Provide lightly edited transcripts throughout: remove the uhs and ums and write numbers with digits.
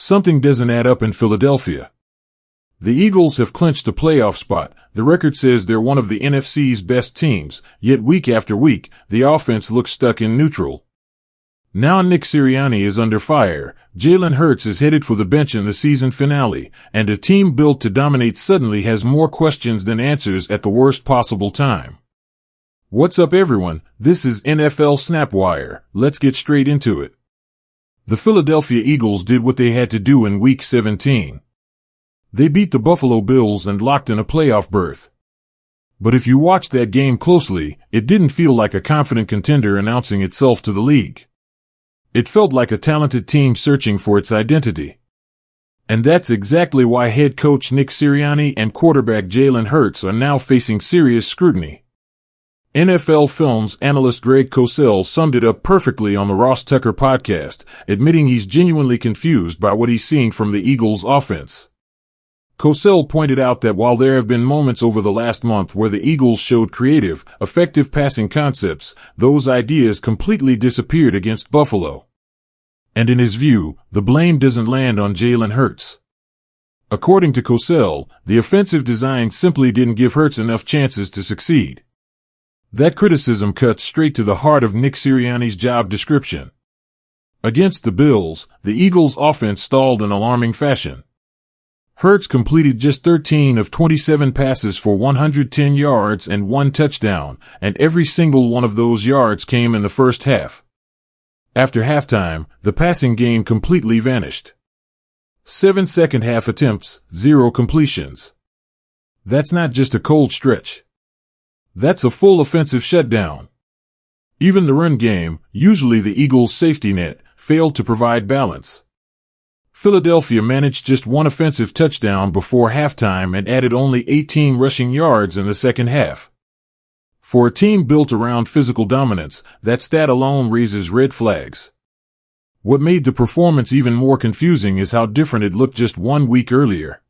Something doesn't add up in Philadelphia. The Eagles have clinched a playoff spot. The record says they're one of the NFC's best teams, yet week after week, the offense looks stuck in neutral. Now Nick Sirianni is under fire, Jalen Hurts is headed for the bench in the season finale, and a team built to dominate suddenly has more questions than answers at the worst possible time. What's up everyone, this is NFL SnapWire, let's get straight into it. The Philadelphia Eagles did what they had to do in Week 17. They beat the Buffalo Bills and locked in a playoff berth. But if you watched that game closely, it didn't feel like a confident contender announcing itself to the league. It felt like a talented team searching for its identity. And that's exactly why head coach Nick Sirianni and quarterback Jalen Hurts are now facing serious scrutiny. NFL Films analyst Greg Cosell summed it up perfectly on the Ross Tucker podcast, admitting he's genuinely confused by what he's seeing from the Eagles' offense. Cosell pointed out that while there have been moments over the last month where the Eagles showed creative, effective passing concepts, those ideas completely disappeared against Buffalo. And in his view, the blame doesn't land on Jalen Hurts. According to Cosell, the offensive design simply didn't give Hurts enough chances to succeed. That criticism cuts straight to the heart of Nick Sirianni's job description. Against the Bills, the Eagles' offense stalled in alarming fashion. Hurts completed just 13 of 27 passes for 110 yards and 1 touchdown, and every single one of those yards came in the first half. After halftime, the passing game completely vanished. 7 second-half attempts, 0 completions. That's not just a cold stretch. That's a full offensive shutdown. Even the run game, usually the Eagles' safety net, failed to provide balance. Philadelphia managed just 1 offensive touchdown before halftime and added only 18 rushing yards in the second half. For a team built around physical dominance, that stat alone raises red flags. What made the performance even more confusing is how different it looked just 1 week earlier.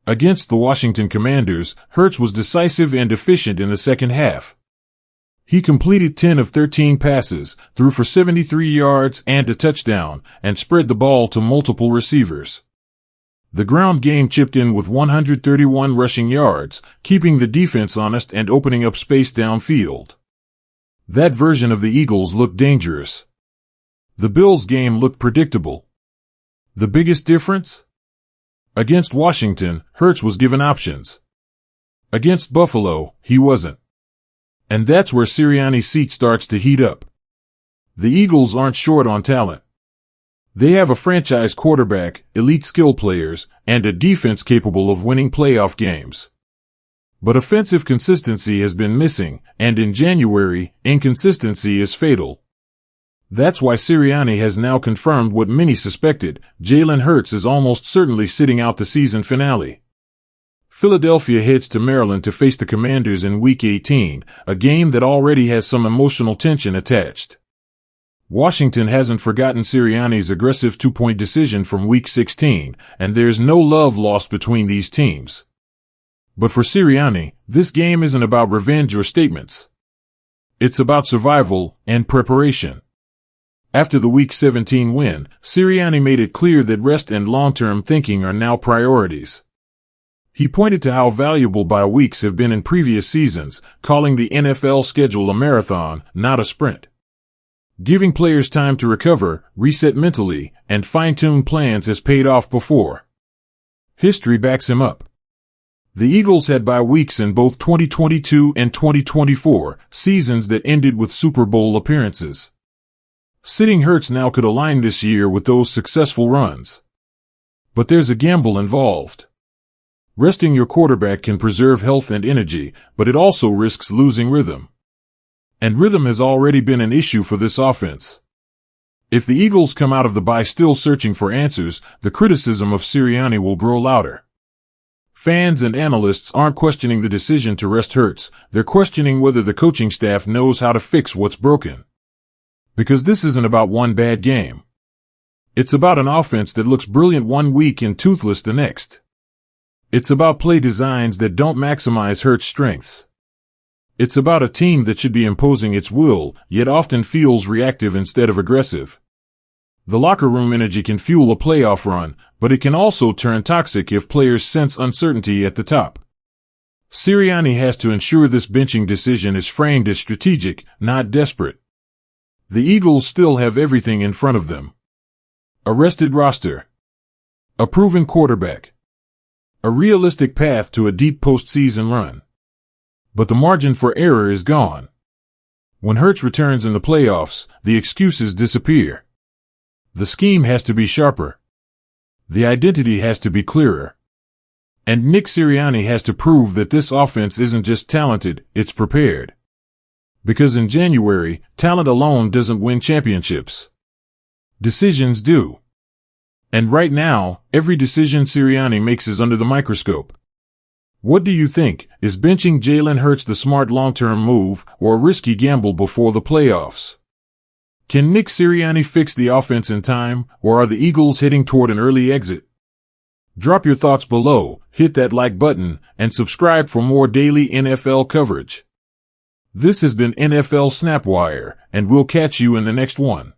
Against the Washington Commanders, Hurts was decisive and efficient in the second half. He completed 10 of 13 passes, threw for 73 yards and a touchdown, and spread the ball to multiple receivers. The ground game chipped in with 131 rushing yards, keeping the defense honest and opening up space downfield. That version of the Eagles looked dangerous. The Bills' game looked predictable. The biggest difference? Against Washington, Hurts was given options. Against Buffalo, he wasn't. And that's where Sirianni's seat starts to heat up. The Eagles aren't short on talent. They have a franchise quarterback, elite skill players, and a defense capable of winning playoff games. But offensive consistency has been missing, and in January, inconsistency is fatal. That's why Sirianni has now confirmed what many suspected: Jalen Hurts is almost certainly sitting out the season finale. Philadelphia heads to Maryland to face the Commanders in Week 18, a game that already has some emotional tension attached. Washington hasn't forgotten Sirianni's aggressive 2-point decision from Week 16, and there's no love lost between these teams. But for Sirianni, this game isn't about revenge or statements. It's about survival and preparation. After the Week 17 win, Sirianni made it clear that rest and long-term thinking are now priorities. He pointed to how valuable bye weeks have been in previous seasons, calling the NFL schedule a marathon, not a sprint. Giving players time to recover, reset mentally, and fine-tune plans has paid off before. History backs him up. The Eagles had bye weeks in both 2022 and 2024, seasons that ended with Super Bowl appearances. Sitting Hurts now could align this year with those successful runs. But there's a gamble involved. Resting your quarterback can preserve health and energy, but it also risks losing rhythm. And rhythm has already been an issue for this offense. If the Eagles come out of the bye still searching for answers, the criticism of Sirianni will grow louder. Fans and analysts aren't questioning the decision to rest Hurts, they're questioning whether the coaching staff knows how to fix what's broken. Because this isn't about one bad game. It's about an offense that looks brilliant 1 week and toothless the next. It's about play designs that don't maximize Hurts' strengths. It's about a team that should be imposing its will, yet often feels reactive instead of aggressive. The locker room energy can fuel a playoff run, but it can also turn toxic if players sense uncertainty at the top. Sirianni has to ensure this benching decision is framed as strategic, not desperate. The Eagles still have everything in front of them. A rested roster. A proven quarterback. A realistic path to a deep postseason run. But the margin for error is gone. When Hurts returns in the playoffs, the excuses disappear. The scheme has to be sharper. The identity has to be clearer. And Nick Sirianni has to prove that this offense isn't just talented, it's prepared. Because in January, talent alone doesn't win championships. Decisions do. And right now, every decision Sirianni makes is under the microscope. What do you think? Is benching Jalen Hurts the smart long-term move or a risky gamble before the playoffs? Can Nick Sirianni fix the offense in time, or are the Eagles heading toward an early exit? Drop your thoughts below, hit that like button, and subscribe for more daily NFL coverage. This has been NFL SnapWire, and we'll catch you in the next one.